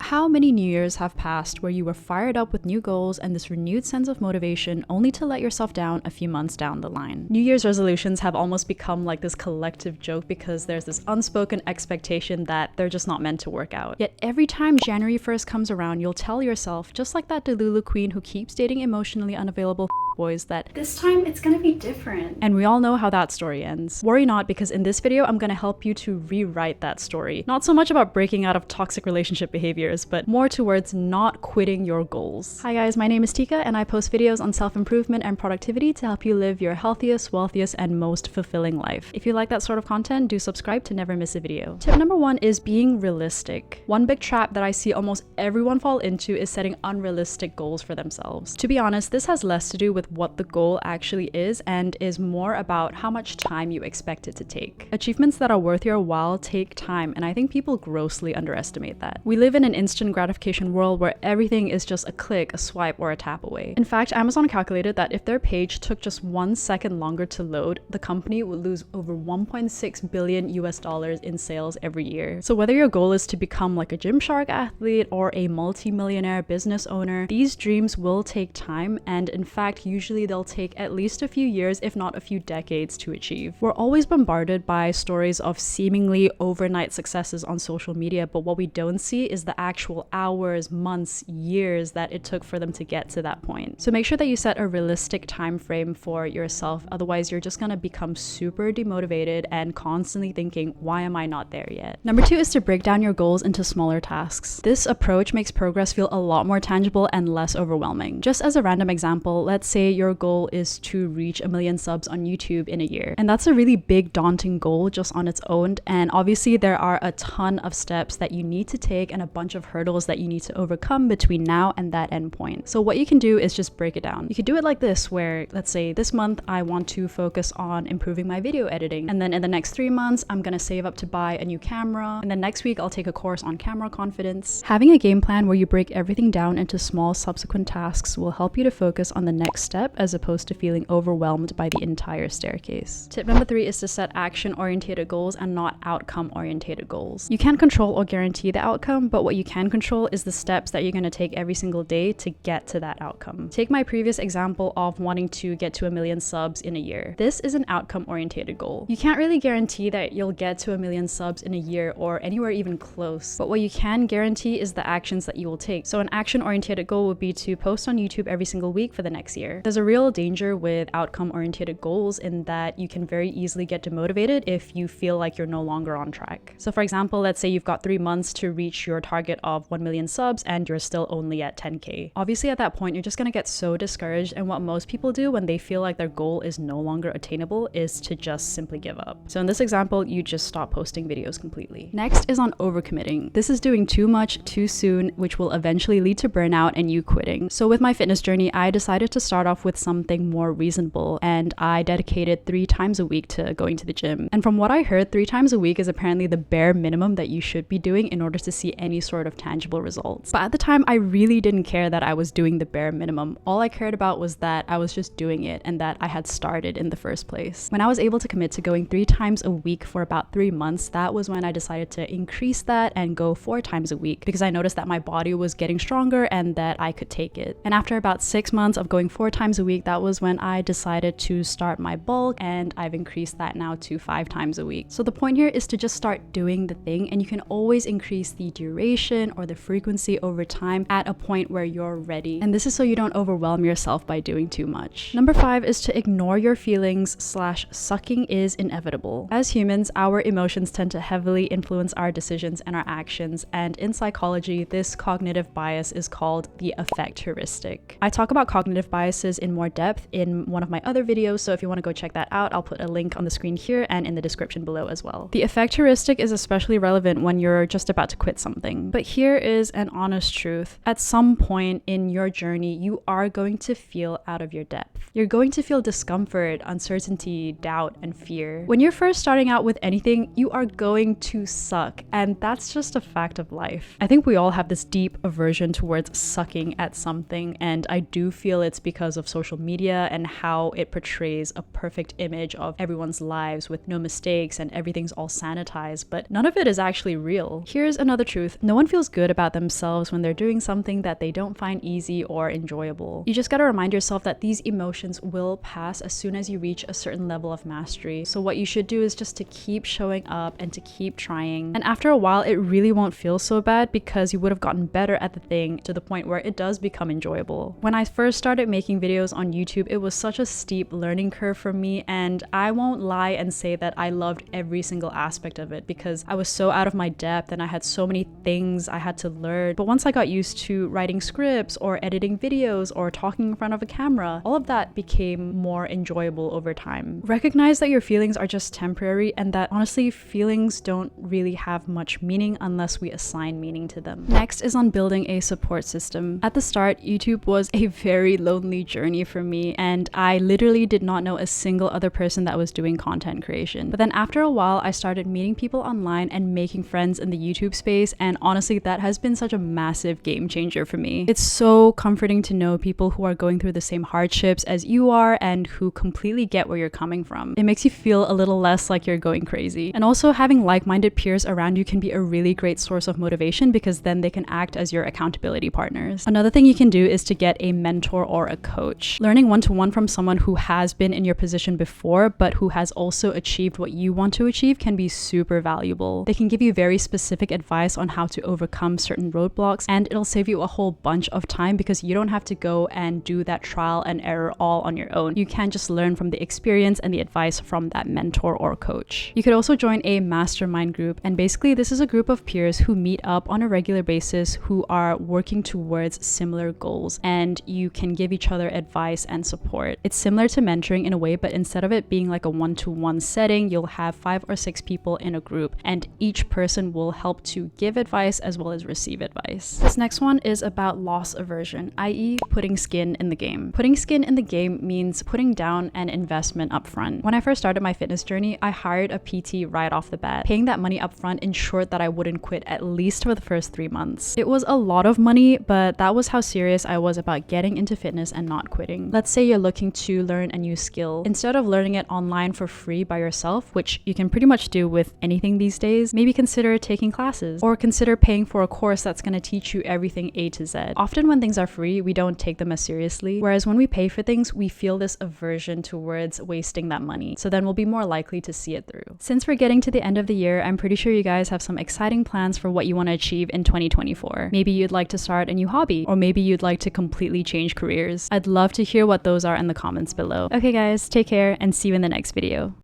How many New Years have passed where you were fired up with new goals and this renewed sense of motivation only to let yourself down a few months down the line? New Year's resolutions have almost become like this collective joke because there's this unspoken expectation that they're just not meant to work out. Yet every time January 1st comes around, you'll tell yourself, just like that Delulu queen who keeps dating emotionally unavailable boys, that this time it's gonna be different. And we all know how that story ends. Worry not, because in this video I'm gonna help you to rewrite that story. Not so much about breaking out of toxic relationship behaviors, but more towards not quitting your goals. Hi guys, my name is Tika and I post videos on self-improvement and productivity to help you live your healthiest, wealthiest, and most fulfilling life. If you like that sort of content, do subscribe to never miss a video. Tip number 1 is being realistic. One big trap that I see almost everyone fall into is setting unrealistic goals for themselves. To be honest, this has less to do with what the goal actually is and is more about how much time you expect it to take. Achievements that are worth your while take time, and I think people grossly underestimate that. We live in an instant gratification world where everything is just a click, a swipe, or a tap away. In fact, Amazon calculated that if their page took just 1 second longer to load, the company would lose over $1.6 billion in sales every year. So whether your goal is to become like a Gymshark athlete or a multi-millionaire business owner, these dreams will take time, and in fact, usually they'll take at least a few years, if not a few decades, to achieve. We're always bombarded by stories of seemingly overnight successes on social media, but what we don't see is the actual hours, months, years that it took for them to get to that point. So make sure that you set a realistic time frame for yourself, otherwise you're just gonna become super demotivated and constantly thinking, why am I not there yet? Number 2 is to break down your goals into smaller tasks. This approach makes progress feel a lot more tangible and less overwhelming. Just as a random example, let's say your goal is to reach 1 million subs on YouTube in a year. And that's a really big, daunting goal just on its own. And obviously there are a ton of steps that you need to take and a bunch of hurdles that you need to overcome between now and that end point. So what you can do is just break it down. You could do it like this, where let's say this month I want to focus on improving my video editing. And then in the next 3 months, I'm gonna save up to buy a new camera. And then next week I'll take a course on camera confidence. Having a game plan where you break everything down into small subsequent tasks will help you to focus on the next step as opposed to feeling overwhelmed by the entire staircase. Tip number 3 is to set action-orientated goals and not outcome-orientated goals. You can't control or guarantee the outcome, but what you can control is the steps that you're going to take every single day to get to that outcome. Take my previous example of wanting to get to 1 million subs in a year. This is an outcome-orientated goal. You can't really guarantee that you'll get to 1 million subs in a year or anywhere even close, but what you can guarantee is the actions that you will take. So an action-orientated goal would be to post on YouTube every single week for the next year. There's a real danger with outcome-orientated goals in that you can very easily get demotivated if you feel like you're no longer on track. So for example, let's say you've got 3 months to reach your target of 1 million subs and you're still only at 10K. Obviously at that point, you're just gonna get so discouraged, and what most people do when they feel like their goal is no longer attainable is to just simply give up. So in this example, you just stop posting videos completely. Next is on overcommitting. This is doing too much too soon, which will eventually lead to burnout and you quitting. So with my fitness journey, I decided to start off with something more reasonable, and I dedicated 3 times a week to going to the gym. And from what I heard, 3 times a week is apparently the bare minimum that you should be doing in order to see any sort of tangible results. But at the time, I really didn't care that I was doing the bare minimum. All I cared about was that I was just doing it and that I had started in the first place. When I was able to commit to going 3 times a week for about 3 months, that was when I decided to increase that and go 4 times a week, because I noticed that my body was getting stronger and that I could take it. And after about 6 months of going 4 times a week, that was when I decided to start my bulk, and I've increased that now to 5 times a week. So the point here is to just start doing the thing, and you can always increase the duration or the frequency over time at a point where you're ready. And this is so you don't overwhelm yourself by doing too much. Number 5 is to ignore your feelings / sucking is inevitable. As humans, our emotions tend to heavily influence our decisions and our actions, and in psychology, this cognitive bias is called the affect heuristic. I talk about cognitive biases in more depth in one of my other videos, so if you want to go check that out, I'll put a link on the screen here and in the description below as well. The affect heuristic is especially relevant when you're just about to quit something. But here is an honest truth. At some point in your journey, you are going to feel out of your depth. You're going to feel discomfort, uncertainty, doubt, and fear. When you're first starting out with anything, you are going to suck, and that's just a fact of life. I think we all have this deep aversion towards sucking at something, and I do feel it's because of social media and how it portrays a perfect image of everyone's lives with no mistakes and everything's all sanitized, but none of it is actually real. Here's another truth. No one feels good about themselves when they're doing something that they don't find easy or enjoyable. You just gotta remind yourself that these emotions will pass as soon as you reach a certain level of mastery. So what you should do is just to keep showing up and to keep trying. And after a while, it really won't feel so bad because you would have gotten better at the thing to the point where it does become enjoyable. When I first started making videos on YouTube, it was such a steep learning curve for me, and I won't lie and say that I loved every single aspect of it because I was so out of my depth and I had so many things I had to learn. But once I got used to writing scripts or editing videos or talking in front of a camera, all of that became more enjoyable over time. Recognize that your feelings are just temporary and that honestly feelings don't really have much meaning unless we assign meaning to them. Next is on building a support system. At the start, YouTube was a very lonely journey for me, and I literally did not know a single other person that was doing content creation. But then after a while, I started meeting people online and making friends in the YouTube space, and honestly, that has been such a massive game changer for me. It's so comforting to know people who are going through the same hardships as you are and who completely get where you're coming from. It makes you feel a little less like you're going crazy. And also having like-minded peers around you can be a really great source of motivation because then they can act as your accountability partners. Another thing you can do is to get a mentor or a coach. Learning one-to-one from someone who has been in your position before but who has also achieved what you want to achieve can be super valuable. They can give you very specific advice on how to overcome certain roadblocks, and it'll save you a whole bunch of time because you don't have to go and do that trial and error all on your own. You can just learn from the experience and the advice from that mentor or coach. You could also join a mastermind group, and basically this is a group of peers who meet up on a regular basis who are working towards similar goals, and you can give each other advice and support. It's similar to mentoring in a way, but instead of it being like a one-to-one setting, you'll have 5 or 6 people in a group, and each person will help to give advice as well as receive advice. This next one is about loss aversion, i.e. putting skin in the game. Putting skin in the game means putting down an investment up front. When I first started my fitness journey, I hired a PT right off the bat. Paying that money up front ensured that I wouldn't quit at least for the first 3 months. It was a lot of money, but that was how serious I was about getting into fitness and not quitting. Let's say you're looking to learn a new skill. Instead of learning it online for free by yourself, which you can pretty much do with anything these days, maybe consider taking classes or consider paying for a course that's going to teach you everything A to Z. Often when things are free, we don't take them as seriously, whereas when we pay for things, we feel this aversion towards wasting that money. So then we'll be more likely to see it through. Since we're getting to the end of the year, I'm pretty sure you guys have some exciting plans for what you want to achieve in 2024. Maybe you'd like to start a new hobby, or maybe you'd like to completely change careers. I'd love to hear what those are in the comments below. Okay guys, take care and see you in the next video.